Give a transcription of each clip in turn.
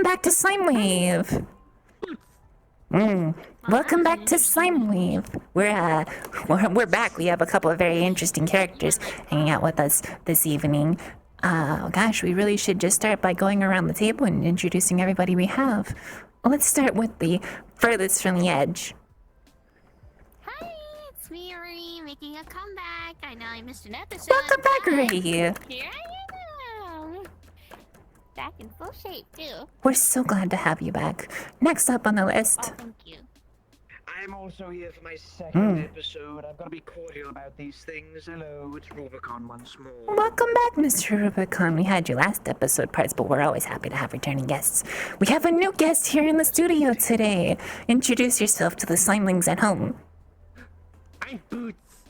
back to Slimewave. Welcome back to Slimewave. We're back. We have a couple of very interesting characters hanging out with us this evening. Gosh, we really should just start by going around the table and introducing everybody we have. Let's start with the furthest from the edge. Hi, it's me, Uri, making a comeback. I know I missed an episode. Welcome back, Uri. Here I am. Back in full shape, too. We're so glad to have you back. Next up on the list. Oh, thank you. I'm also here for my second episode. I've got to be cordial about these things. Hello, it's Rubicon once more. Welcome back, Mr. Rubicon. We had your last episode parts, but we're always happy to have returning guests. We have a new guest here in the studio today. Introduce yourself to the Slimelings at home. I'm Boots.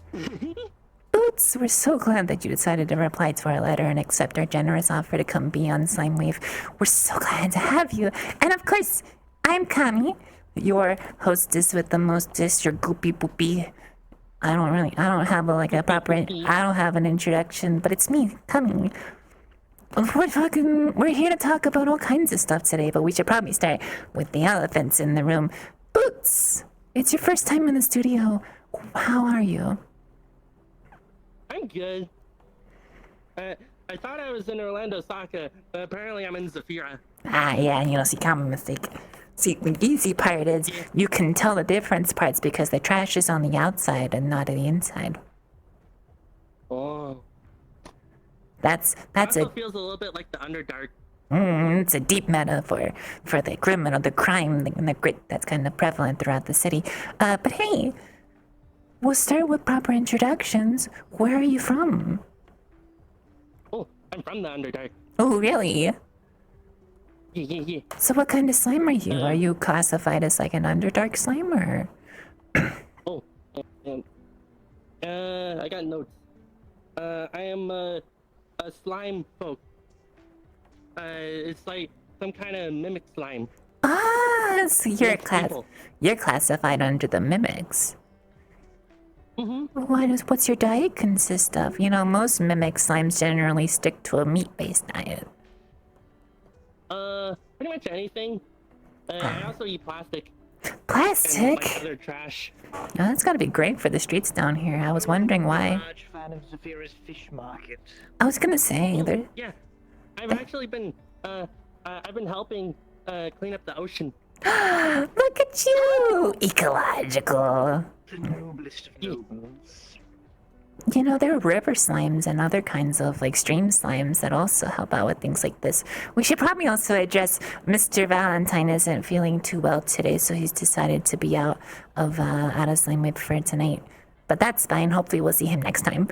Boots, we're so glad that you decided to reply to our letter and accept our generous offer to come be on Slimewave. We're so glad to have you. And of course, I'm Kami, your hostess with the mostest, your goopy boopy. I don't have an introduction, but it's me, Kami. We're here to talk about all kinds of stuff today, but we should probably start with the elephants in the room. Boots, it's your first time in the studio. How are you? I'm good. I thought I was in Orlando Saka, but apparently I'm in Zafira. Yeah, see, common mistake. See, the easy part is you can tell the difference parts because the trash is on the outside and not on the inside. Oh. That's it feels a little bit like the Underdark. It's a deep metaphor for the criminal, the crime, and the grit that's kind of prevalent throughout the city. But hey, we'll start with proper introductions. Where are you from? Oh, I'm from the Underdark. Oh, really? Yeah. So what kind of slime are you? Are you classified as like an Underdark slime or? I got notes. I am a slime folk. It's like some kind of mimic slime. So you're classified under the mimics. What's your diet consist of? You know, most mimic slimes generally stick to a meat-based diet. Pretty much anything. I also eat plastic. Plastic? And like other trash. Oh, that's gotta be great for the streets down here. I was wondering why. Large fan of Zafira's fish market. I was gonna say, Yeah, I've actually been, I've been helping, clean up the ocean. Look at you! Ecological. The noblest of nobles. You know, there are river slimes and other kinds of, like, stream slimes that also help out with things like this. We should probably also address Mr. Valentine isn't feeling too well today, so he's decided to be out of Slimewave for tonight. But that's fine. Hopefully we'll see him next time.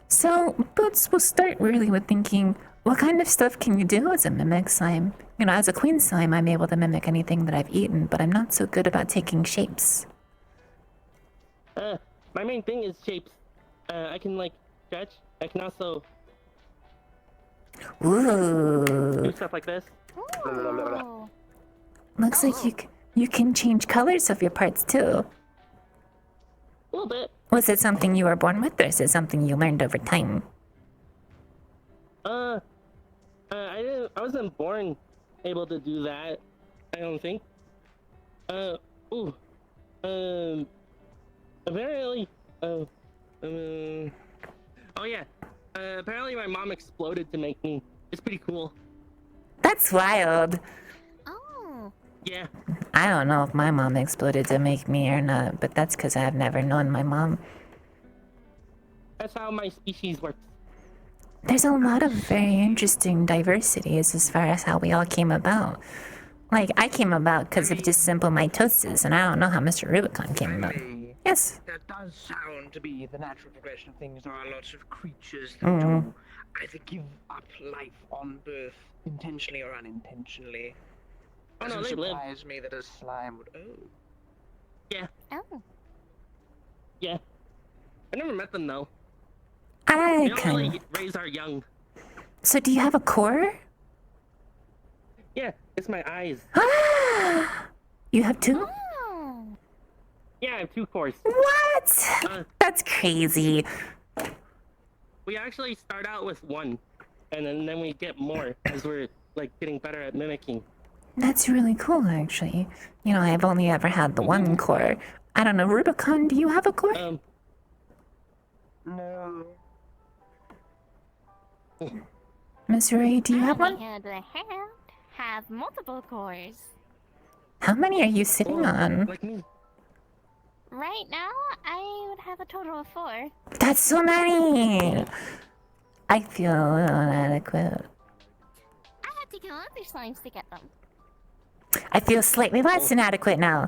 So, Boots, we'll start really with thinking, what kind of stuff can you do as a mimic slime? You know, as a queen slime, I'm able to mimic anything that I've eaten, but I'm not so good about taking shapes. My main thing is shapes. I can like stretch. I can also do stuff like this. Ooh. Looks like you can change colors of your parts too. A little bit. Was it something you were born with, or is it something you learned over time? I wasn't born able to do that. I don't think. Apparently, apparently my mom exploded to make me. It's pretty cool. That's wild. Oh. Yeah. I don't know if my mom exploded to make me or not, but that's because I've never known my mom. That's how my species works. There's a lot of very interesting diversities as far as how we all came about. Like, I came about because of just simple mitosis, and I don't know how Mr. Rubicon came about. Yes. That does sound to be the natural progression of things. There are lots of creatures that do either give up life on birth, intentionally or unintentionally. Oh no, Doesn't they live. surprise me that a slime would. Oh. Yeah. Oh. Yeah. I never met them though. I They don't can. really raise our young. So do you have a core? Yeah, it's my eyes. You have two? Oh. Yeah, I have 2 cores. What? That's crazy. We actually start out with 1, and then we get more as we're like getting better at mimicking. That's really cool, actually. You know, I've only ever had the one core. I don't know, Rubicon, do you have a core? No. Miss Ray, do you have I, on one? the other hand, have multiple cores. How many are you sitting on? Like me. Right now, I would have a total of 4. That's so many! I feel a little inadequate. I had to kill other slimes to get them. I feel slightly less inadequate now.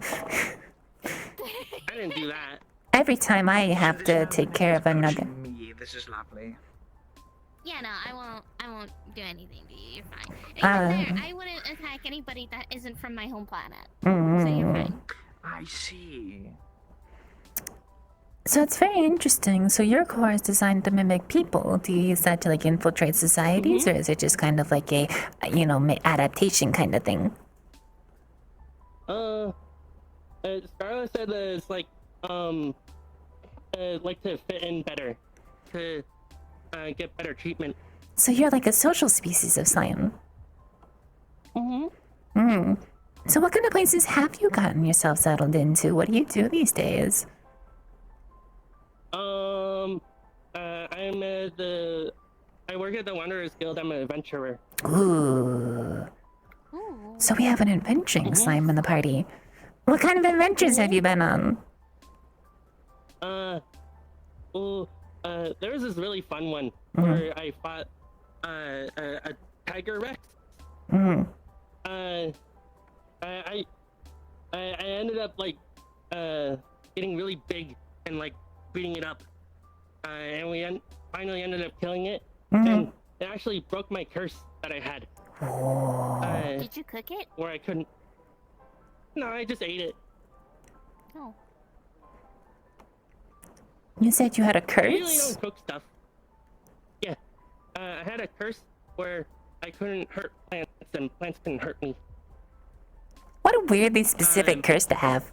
I didn't do that. Every time I have to take care of a nugget. Me, this is lovely. Yeah, no, I won't do anything to you. You're fine. And there, I wouldn't attack anybody that isn't from my home planet. So you're fine. I see. So it's very interesting. So your core is designed to mimic people. Do you use that to like infiltrate societies, or is it just kind of like a, you know, adaptation kind of thing? Scarlet said that it's like to fit in better, to get better treatment. So you're like a social species of slime. So what kind of places have you gotten yourself settled into? What do you do these days? I work at the Wanderers Guild. I'm an adventurer. Ooh. So we have an adventuring slime in the party. What kind of adventures have you been on? There was this really fun one where I fought a tiger rex. I ended up like getting really big and like beating it up, and we finally ended up killing it. And it actually broke my curse that I had. Did you cook it? Where I couldn't. No, I just ate it. Oh. You said you had a I usually curse? don't cook stuff. Yeah, I had a curse where I couldn't hurt plants and plants couldn't hurt me. What a weirdly specific curse to have.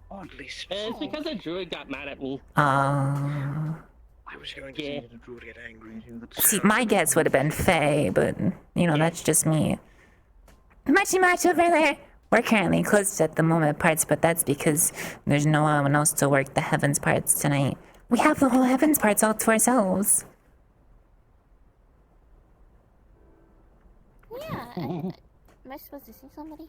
Oddly It's specific. because a druid got mad at me. I was going to say that a druid get angry too. That's See, my guess would have been Faye, but, you know, that's just me. Muchy Much over there! We're currently closed at the moment parts, but that's because there's no one else to work the heavens parts tonight. We have the whole heavens parts all to ourselves. Yeah. Am I supposed to see somebody?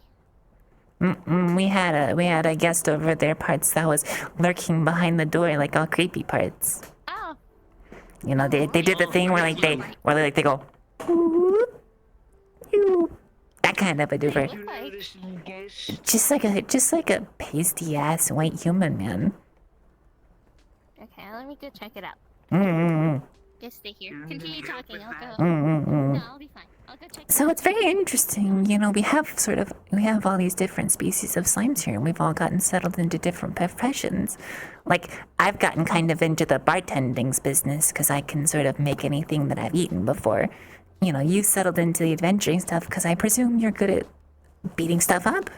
We had a guest over there parts that was lurking behind the door like all creepy parts. Oh. You know, they do the thing where they go "Whoop, you," that kind of a duper. you know this guest. Just like a pasty ass white human man. Okay, let me go check it out. Mm-hmm. Just stay here. Mm, Continue help talking. with I'll that. go. Mm-hmm. No, I'll be fine. I'll go check it So out. it's very interesting, you know, we have all these different species of slimes here, and we've all gotten settled into different professions. Like, I've gotten kind of into the bartending's business, because I can sort of make anything that I've eaten before. You know, you settled into the adventuring stuff, because I presume you're good at beating stuff up?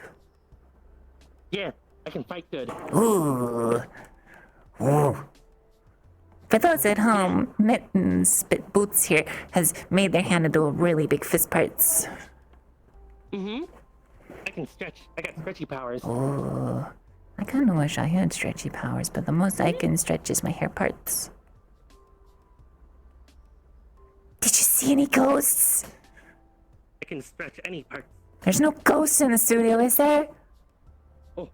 Yeah, I can fight good. Ooh. Ooh. For those at home, Mittens Spit Boots here has made their hand into really big fist parts. I can stretch. I got stretchy powers. Ooh. I kind of wish I had stretchy powers, but the most I can stretch is my hair parts. Did you see any ghosts? I can stretch any part. There's no ghosts in the studio, is there? Oh.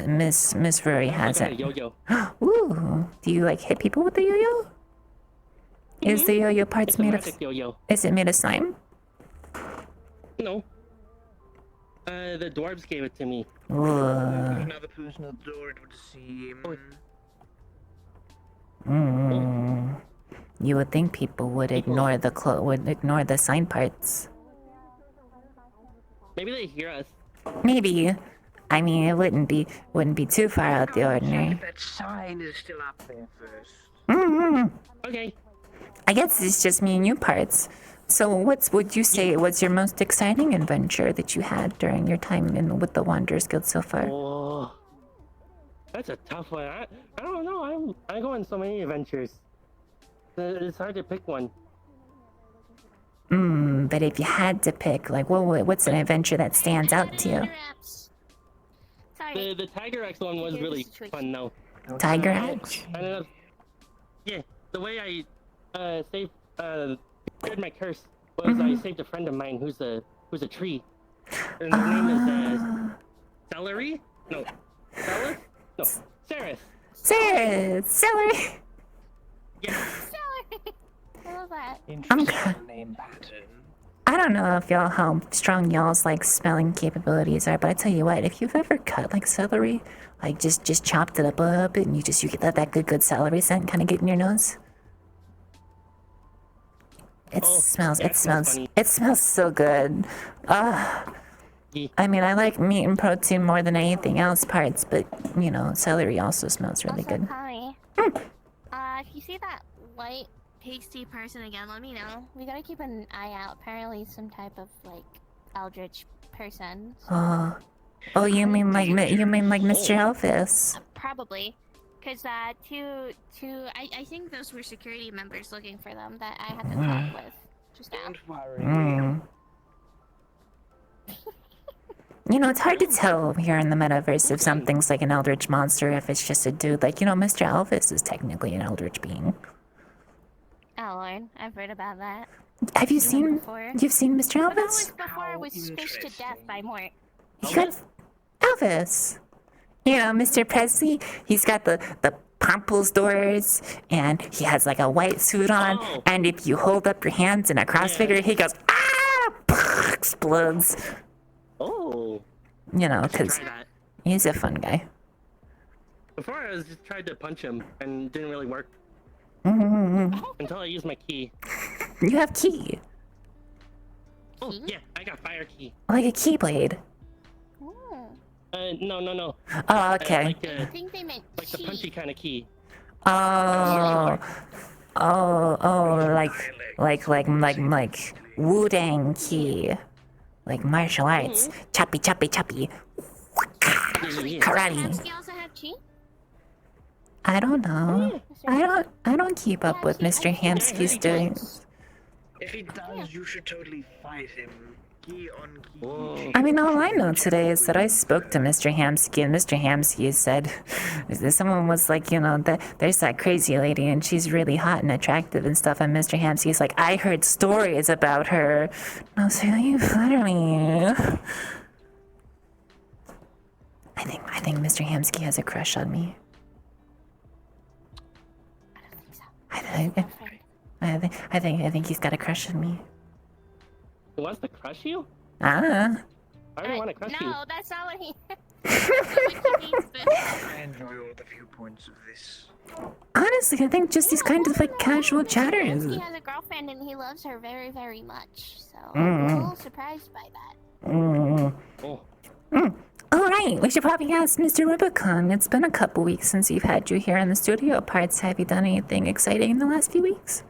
Miss Rory I has got a it. yo-yo. Ooh. Do you like hit people with the yo-yo? Is the yo-yo parts It's a made of? magic yo-yo. Is it made of slime? No. The dwarves gave it to me. Ooh. Another person at the door, it would seem. You would think people would ignore the sign parts. Maybe they hear us. Maybe. I mean, it wouldn't be too far out the Check ordinary. if that sign is still up there first. Okay. I guess it's just me and you parts. So would you say was your most exciting adventure that you had during your time with the Wanderers Guild so far? Oh. That's a tough one. I don't know. I go on so many adventures. It's hard to pick one. But if you had to pick, like, what's an adventure that stands out to you? Sorry. The Tiger X one was Okay, really the situation. fun though. Tiger I X? ended up, yeah, the way I saved cured my curse was I saved a friend of mine who's a tree. And his name is Celery? No. Celis? No. Ceres. Celery. Yeah. Sorry. I love that. Interesting name pattern. I don't know if y'all how strong y'all's like smelling capabilities are, but I tell you what, if you've ever cut like celery, like just chopped it up a little bit, and you get that good celery scent kind of get in your nose. It Oh, smells. that smells funny. It smells so good. I mean, I like meat and protein more than anything else parts, but you know, celery also smells really Also, good. Connie, if you see that white pasty person again, let me know. We gotta keep an eye out. Apparently, some type of like eldritch person. So, Oh, you mean like Mr. Elvis? probably, because I think those were security members looking for them that I had to talk with just now. Don't worry. You know, it's hard to tell here in the metaverse if something's like an eldritch monster, if it's just a dude. Like, you know, Mr. Elvis is technically an eldritch being. Oh Lord, I've heard about that. Have you seen? Before. You've seen Mr. But that Elvis? was before I was squished to death by Mort. He got Elvis. You know, Mr. Presley. He's got the pompous doors, and he has like a white suit on. Oh. And if you hold up your hands in a cross figure, he goes ah, explodes. Oh. You know, I should because try that. he's a fun guy. Before I was just tried to punch him and it didn't really work. Until I used my key. You have key, Oh yeah, I got fire key. like a keyblade. Oh. No. Oh, okay. I think they meant Like the punchy kind of key. Oh, like Wu-Dang key, like martial arts, choppy. Karate. You also have chi? I don't know. Mr. I don't keep up with Mr. Hamsky's doings. If he does, you should totally fight him. Key on key. Whoa. I mean, all I know today is that I spoke to Mr. Hamsky, and Mr. Hamsky said someone was like, you know, there's that crazy lady, and she's really hot and attractive and stuff. And Mr. Hamsky's like, I heard stories about her. And I was like, you flatter me. I think Mr. Hamsky has a crush on me. I think he's got a crush on me. He wants to crush you? Ah. I don't want to crush you. No, that's not what he. I enjoy all the viewpoints of this. Honestly, I think just these kind of like casual chatters. He has a girlfriend and he loves her very, very much. So I'm a little surprised by that. Oh. Alright, we should probably ask Mr. Rubicon. It's been a couple weeks since we've had you here in the studio parts. Have you done anything exciting in the last few weeks?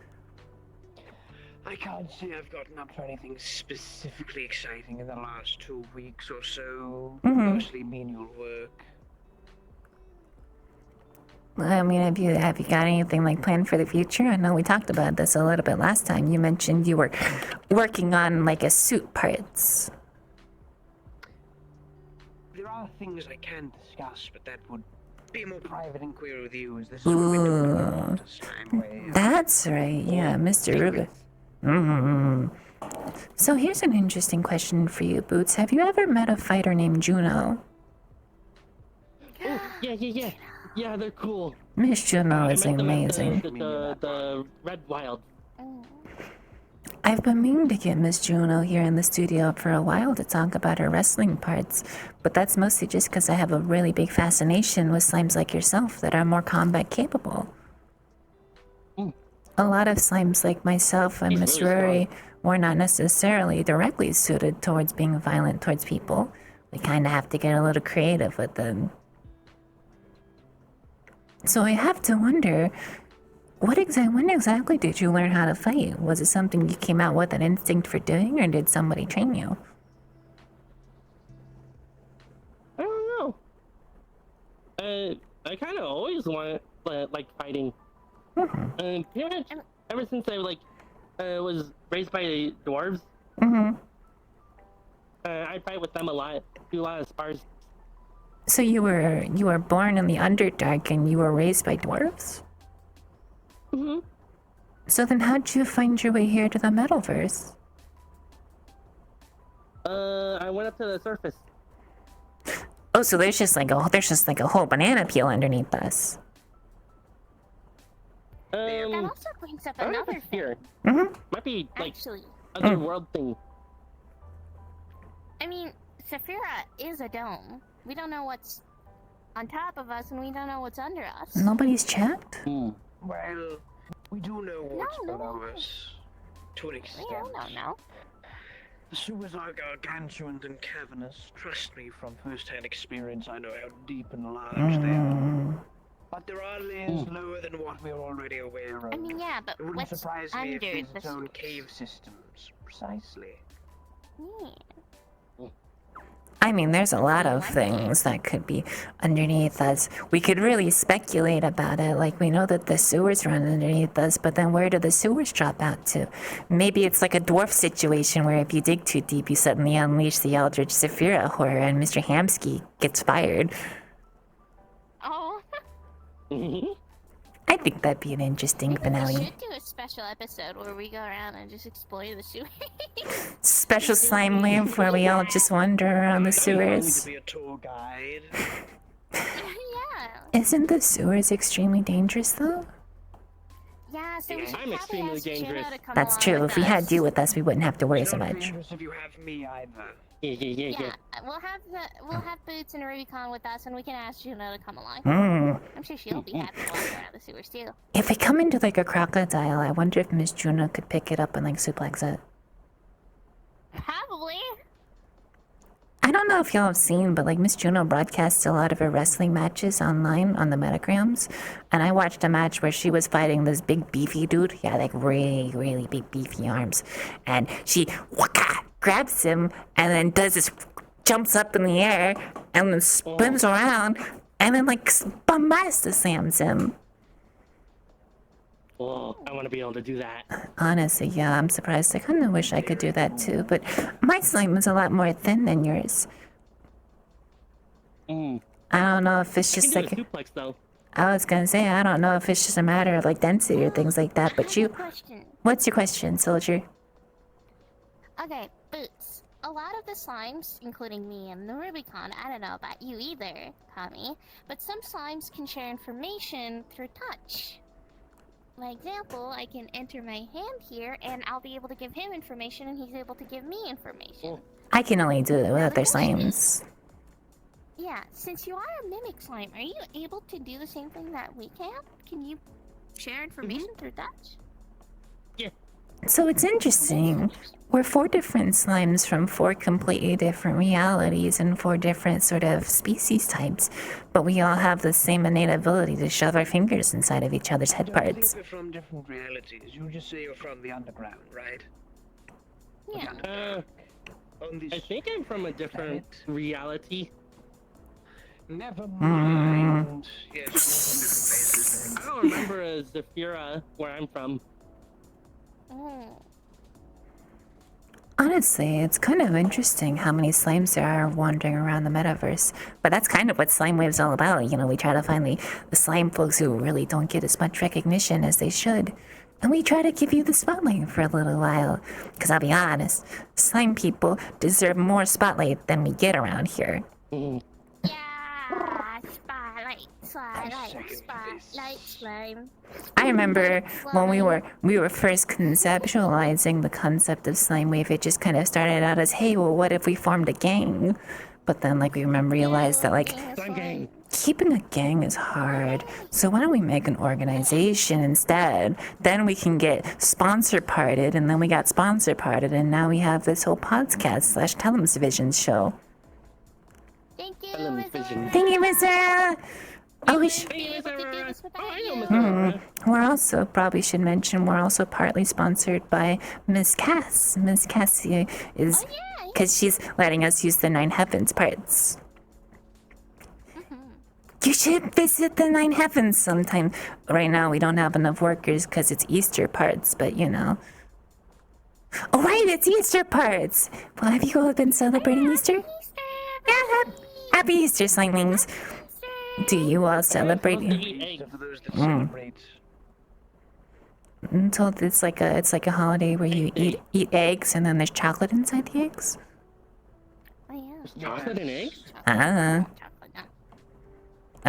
I can't say I've gotten up to anything specifically exciting in the last 2 weeks or so. Mostly menial work. I mean, have you got anything like planned for the future? I know we talked about this a little bit last time. You mentioned you were working on like a suit parts. There are things I can discuss, but that would be a more private inquiry with you, as this is what we're talking about, Slimewave. That's right, yeah, Mr. Rubicon. So here's an interesting question for you, Boots. Have you ever met a fighter named Juno? Oh, yeah. Yeah, they're cool. Miss Juno is I met them at amazing. the Red Wild. I've been meaning to get Miss Juno here in the studio for a while to talk about her wrestling parts, but that's mostly just because I have a really big fascination with slimes like yourself that are more combat capable. A lot of slimes like myself and He's Miss really Rory were not necessarily directly suited towards being violent towards people. We kind of have to get a little creative with them. So I have to wonder, when exactly did you learn how to fight? Was it something you came out with an instinct for doing, or did somebody train you? I don't know. I kind of always wanted like fighting. And pretty much ever since I was raised by dwarves. Mm-hmm. I fight with them a lot. Do a lot of spars. So you were born in the Underdark and you were raised by dwarves? Mm-hmm. So then how'd you find your way here to the Metalverse? I went up to the surface. Oh, so there's just like a whole banana peel underneath us. That also brings up I don't know if another it's thing. here. Mm-hmm. Might be like Actually, other world thing. I mean, Saphira is a dome. We don't know what's on top of us, and we don't know what's under us. Nobody's checked? Hmm. Well, we do know what's No, below no. us, to an extent. We don't know. The sewers are gargantuan and cavernous. Trust me, from first-hand experience, I know how deep and large they are. Mm. But there are layers lower than what we're already aware of. I mean, yeah, but It wouldn't what's surprise me if under there's the its own sewers? cave systems. Precisely. Yeah. I mean, there's a lot of things that could be underneath us. We could really speculate about it. Like, we know that the sewers run underneath us, but then where do the sewers drop out to? Maybe it's like a dwarf situation where if you dig too deep, you suddenly unleash the Eldritch Saphira horror and Mr. Hamsky gets fired. Oh, I think that'd be an interesting we finale. should do a special episode where we go around and just explore the sewers. Special Slimewave where we all just wander around the That'd be fun sewers. to be a tour guide. Yeah. Isn't the sewers extremely dangerous though? Yeah, so we should I'm probably extremely ask Juno dangerous. to come That's along true. with If we had us. you with us, we wouldn't have to worry It's so not much. dangerous if you have me either. Yeah. We'll have Boots and Rubicon with us, and we can ask Juno to come along. Mm. I'm sure she'll be happy to walk around the sewers too. If we come into like a crocodile, I wonder if Miss Juno could pick it up and like suplex it. Probably. I don't know if y'all have seen, but like Miss Juno broadcasts a lot of her wrestling matches online on the metagrams. And I watched a match where she was fighting this big beefy dude. Yeah, like really, really big beefy arms. And she waka, grabs him and then does this, jumps up in the air and then spins around and then like bombasta slams him. Oh, I want to be able to do that. Honestly, yeah, I'm surprised. I kind of wish I could do that too, but my slime is a lot more thin than yours. Mm. I don't know if it's I just can like do a suplex though. I was gonna say I don't know if it's just a matter of like density or things like that. But you, Question. what's your question, soldier? Okay, Boots. A lot of the slimes, including me and the Rubicon, I don't know about you either, Kami, but some slimes can share information through touch. My example, I can enter my hand here, and I'll be able to give him information, and he's able to give me information. I can only do it with other slimes. Yeah, since you are a mimic slime, are you able to do the same thing that we can? Can you share information through touch? Yeah. So it's interesting. We're 4 different slimes from 4 completely different realities and 4 different sort of species types, but we all have the same innate ability to shove our fingers inside of each other's head I don't think parts. we're from different realities. You just say you're from the underground, right? Yeah. On this I think I'm from a different reality. Never mind. Yes, we're from different places. I don't remember a Zafira where I'm from. Mm. Honestly, it's kind of interesting how many slimes there are wandering around the metaverse. But that's kind of what Slimewave's all about. You know, we try to find the slime folks who really don't get as much recognition as they should. And we try to give you the spotlight for a little while. Because I'll be honest, slime people deserve more spotlight than we get around here. Yeah, spotlight, spotlight, slime. I remember when we were first conceptualizing the concept of Slimewave, it just kind of started out as, hey, well, what if we formed a gang? But then, like, we realized that, like, Slime gang. keeping a gang is hard. So why don't we make an organization instead? Then we can get sponsor parted, and then we got sponsor parted, and now we have this whole podcast / television show. Thank you, Television. Wizard. Thank you, Mr. Oh, we should. Be able to do this without I you. know Mr. We're also, probably should mention, we're also partly sponsored by Miss Cass. Miss Cassie is, Oh, yeah. because she's letting us use the 9 Heavens parts. You should visit the 9 Heavens sometime. Right now, we don't have enough workers because it's Easter parts, but you know. Oh, right, it's Easter parts. Well, have you all been celebrating Easter? Easter, Yeah, happy Easter, Slimewings. Do you all celebrate? Supposed to eat eggs. Except for those that celebrate. So it's like a holiday where you eat eggs and then there's chocolate inside the eggs. Oh yeah. Chocolate and eggs? Ah. Chocolate, no.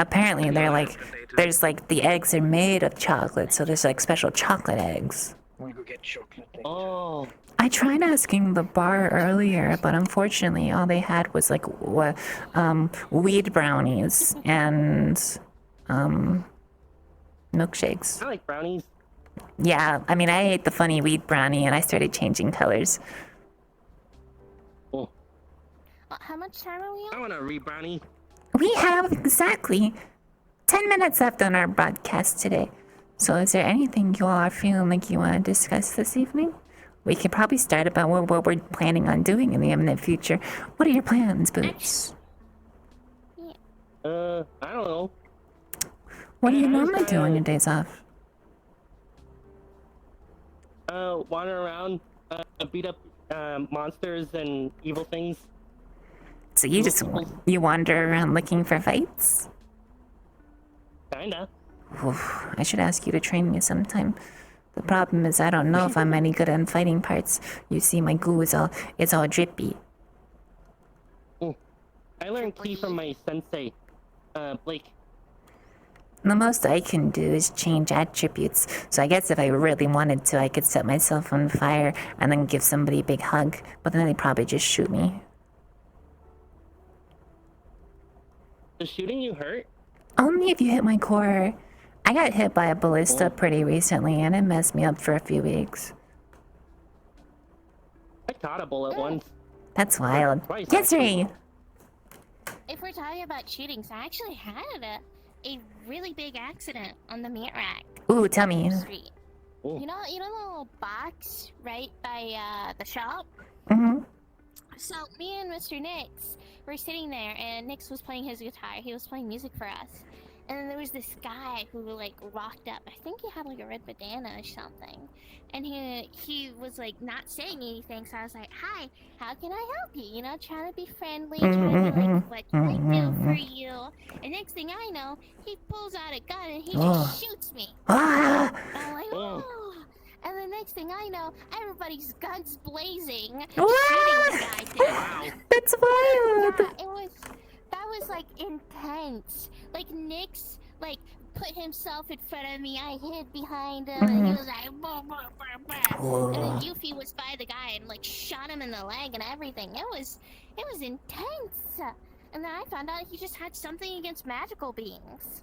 Apparently they're like there's like the eggs are made of chocolate, so there's like special chocolate eggs. We go get chocolate. Later. Oh. I tried asking the bar earlier, but unfortunately all they had was like weed brownies and milkshakes. I like brownies. Yeah, I mean I ate the funny weed brownie and I started changing colors. Oh. How much time are we I on? want a re-brownie. We have exactly 10 minutes left on our broadcast today. So is there anything you all are feeling like you want to discuss this evening? We could probably start about what we're planning on doing in the imminent future. What are your plans, Boots? I don't know. What do you I was normally do on gonna- your days off? Wander around, beat up monsters and evil things. So you just you wander around looking for fights? Kinda. Oof, I should ask you to train me sometime. The problem is I don't know if I'm any good at fighting parts. You see, my goo is all drippy. I learned key from my sensei, Blake. The most I can do is change attributes. So I guess if I really wanted to, I could set myself on fire and then give somebody a big hug. But then they'd probably just shoot me. Does shooting you hurt? Only if you hit my core. I got hit by a ballista pretty recently and it messed me up for a few weeks. I caught a bullet once. That's wild. Twice, Yes, actually. Ray. If we're talking about shootings, I actually had a really big accident on the meat rack Ooh, tell me. street. Ooh. You know the little box right by the shop? Mm-hmm. So me and Mr. Nix were sitting there, and Nix was playing his guitar. He was playing music for us, and then there was this guy who like rocked up. I think he had like a red bandana or something, and he was like not saying anything. So I was like, "Hi, how can I help you?" You know, trying to be friendly, trying to be like, "What can I do for you?" And next thing I know, he pulls out a gun and he just shoots me. Ah! I'm like, Oh. "Oh!" And the next thing I know, everybody's guns blazing, What? shooting the guy down. That's wild! Yeah, that was like intense. Like Nix like put himself in front of me, I hid behind him, and he was like bah, bah, bah, bah. And then Yuffie was by the guy and like shot him in the leg and everything. It was intense. And then I found out he just had something against magical beings.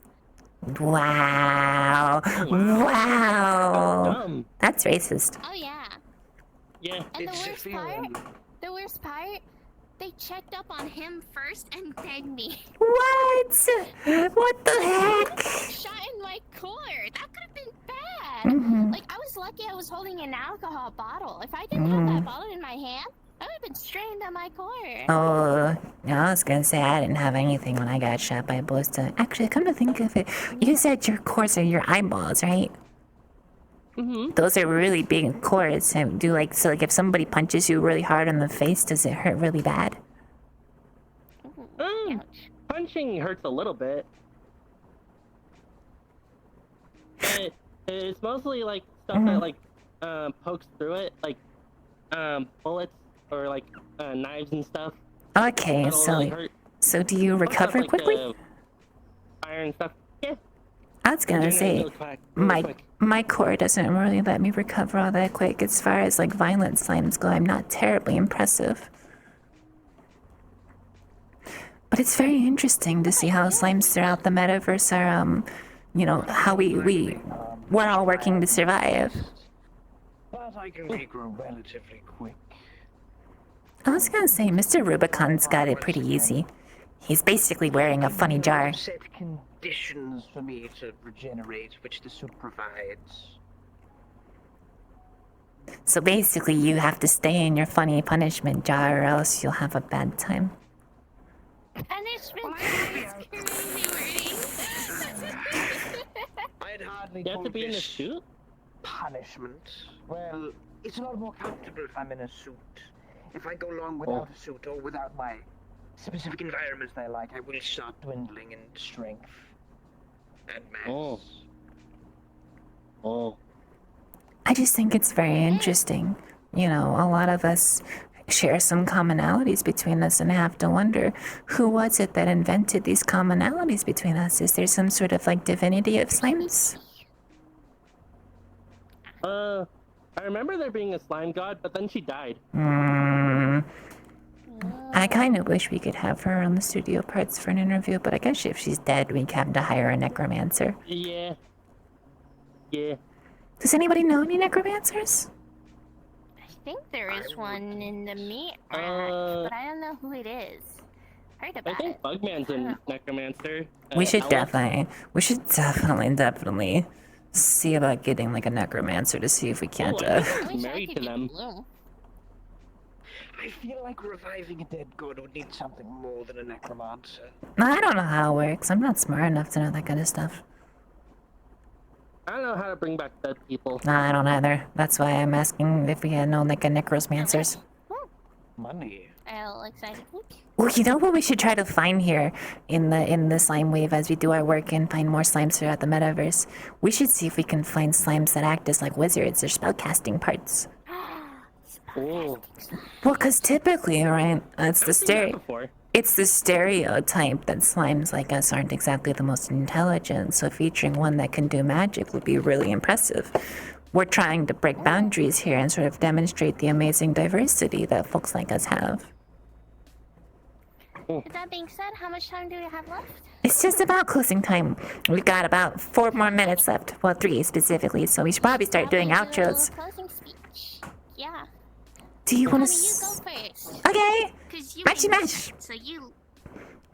Wow. Wow. Dumb. That's racist. Oh yeah. Yeah. And It's a film. the worst part, they checked up on him first and then me. What? What the heck? Shot in my core. That could have been bad. Like I was lucky I was holding an alcohol bottle. If I didn't have that bottle in my hand, I would have been strained on my core. Oh, I was gonna say I didn't have anything when I got shot by a ballista. Actually, come to think of it, you said your cores are your eyeballs, right? Those are really big cores. And so if somebody punches you really hard in the face, does it hurt really bad? Ouch. Punching hurts a little bit. But it's mostly like stuff that like pokes through it, like bullets or like knives and stuff. Okay, That'll really hurt. so do you Stuff recover like, quickly? Fire and stuff. Yeah. I was gonna say, Really quick. my core doesn't really let me recover all that quick. As far as like violent slimes go, I'm not terribly impressive. But it's very interesting to see how slimes throughout the metaverse are, how we're all working to survive. But I can regrow relatively quick. I was gonna say, Mr. Rubicon's got it pretty easy. He's basically wearing a funny jar. Set conditions for me to regenerate, which the soup provides. So basically, you have to stay in your funny punishment jar, or else you'll have a bad time. Punishment is crazy. I'd hardly You have call to be in the this shoot? punishment. Well, it's a lot more comfortable if I'm in a suit. If I go long without a suit or without my specific environments that I like, I will start dwindling in strength and mass. I just think it's very interesting. You know, a lot of us share some commonalities between us, and I have to wonder, who was it that invented these commonalities between us? Is there some sort of like divinity of slimes? I remember there being a slime god, but then she died. I kind of wish we could have her on the studio parts for an interview, but I guess if she's dead, we have to hire a necromancer. Yeah. Does anybody know any necromancers? I think there is one in the meat rack, but I don't know who it is. Heard about I think it. Bugman's a necromancer. We should Alex. definitely see about getting like a necromancer to see if we can't. I I think wish he's I married could to get them. Bloom. I feel like reviving a dead god would need something more than a necromancer. I don't know how it works. I'm not smart enough to know that kind of stuff. I don't know how to bring back dead people. I don't either. That's why I'm asking if we know like a necromancers. Money. I'll excited. Well, you know what we should try to find here in the Slimewave as we do our work and find more slimes throughout the metaverse? We should see if we can find slimes that act as like wizards or spellcasting parts. Oh, Well, because typically, right, it's the seen that stereo. before. It's the stereotype that slimes like us aren't exactly the most intelligent, so featuring one that can do magic would be really impressive. We're trying to break boundaries here and sort of demonstrate the amazing diversity that folks like us have. With that being said, how much time do we have left? It's just about closing time. We've got about 4 more minutes left. Well, 3 specifically, so we should probably start doing Probably do a outros. closing speech. Yeah. Do you want Tommy, to... you go first. Okay! Cause you Matchy ain't mash! so you.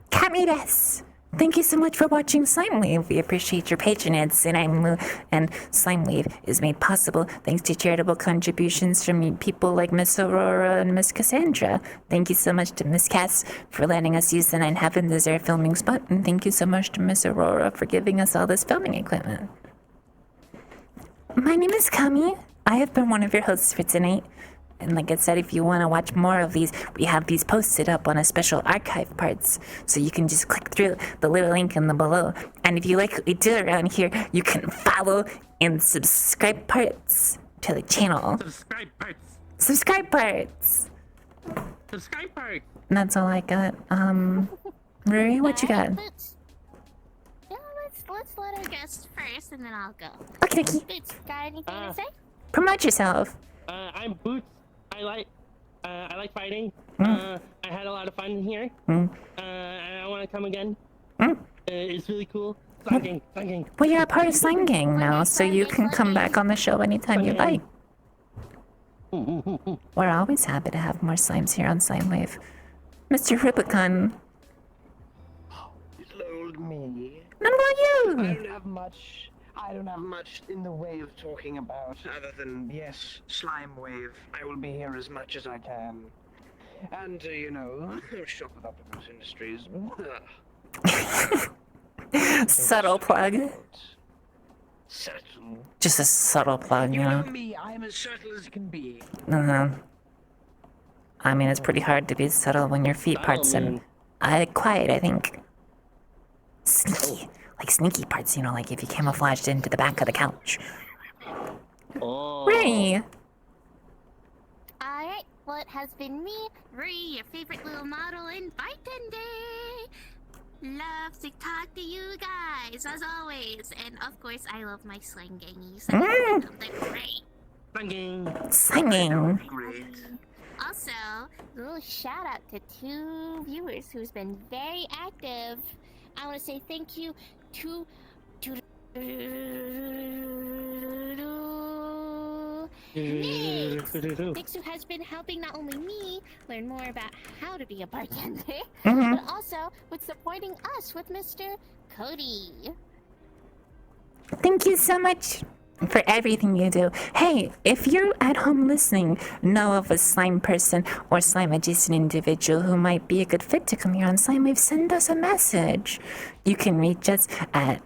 Camides! Thank you so much for watching Slimewave. We appreciate your patronage, and Slimewave is made possible thanks to charitable contributions from people like Miss Aurora and Miss Cassandra. Thank you so much to Miss Cass for letting us use the Nine Heavens as our filming spot, and thank you so much to Miss Aurora for giving us all this filming equipment. My name is Kami. I have been one of your hosts for tonight. And like I said, if you want to watch more of these, we have these posted up on a special archive parts. So you can just click through the little link in the below. And if you like what we do around here, you can follow and subscribe parts to the channel. Subscribe parts. Subscribe parts. Subscribe parts. And that's all I got. Ruri, what you got? Alright, Boots. Yeah, let's let our guest first, and then I'll go. Okay, okay. Boots, got anything to say? Promote yourself. I'm Boots. I like fighting. I had a lot of fun here. And I want to come again. It's really cool. Slanging. Well, you're a part of Slime Gang now, so you can come back on the show anytime you like. We're always happy to have more slimes here on Slimewave. Mr. Rubicon, Little old me. what about you? I don't have much in the way of talking about, other than, yes, Slimewave. I will be here as much as I can. And, shop with Optimus Industries. Subtle plug. Subtle. Just a subtle plug, you You know know? me, I'm as subtle as can be. I mean, it's pretty hard to be subtle when your feet parts and quiet, I think. Sneaky. Like sneaky parts, like if you camouflaged into the back of the couch. Oh. Ray! Alright, well, it has been me, Ree, your favorite little model and bartender. Love to talk to you guys, as always. And of course, I love my slang gangies. They're great. Singing. Great. Also, a little shout out to 2 viewers who's been very active. I want to say thank you to Nix, who has been helping not only me learn more about how to be a bartender, but also with supporting us with Mr. Cody. Thank you so much for everything you do. Hey, if you're at home listening, know of a slime person or slime adjacent individual who might be a good fit to come here on Slimewave, send us a message. You can reach us at...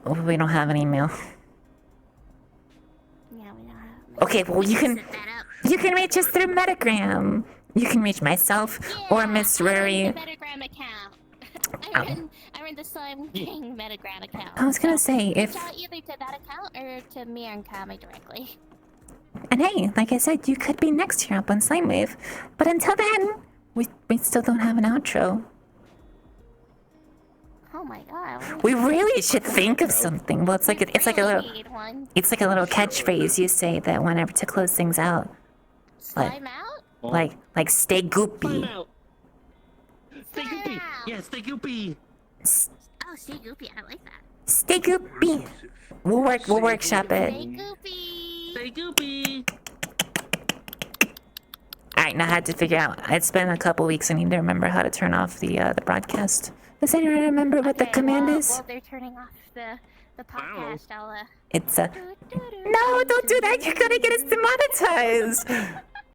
we don't have an email. Yeah, Okay, well you can Set that up. you can reach us through Metagram. You can reach myself or Miss I Rory. run the Metagram account. I run the Slime King Metagram account. I was gonna say reach if out either to that account or to me and Kami directly. and hey, like I said, you could be next year up on Slimewave. But until then, we still don't have an outro. Oh my god. We really should think of something. Well, it's like a little Need one. catchphrase you say that whenever to close things out. Slime out? Like stay goopy. Time out. Stay goopy. Yeah, stay goopy. Oh, stay goopy. I like that. Stay goopy. We'll workshop Stay it. goopy. Stay goopy. Alright, now I had to figure out. It's been a couple weeks. I need to remember how to turn off the broadcast. Does anyone remember what the command is? While they're turning off the podcast, I'll It's No, don't do that. You're gonna get us demonetized.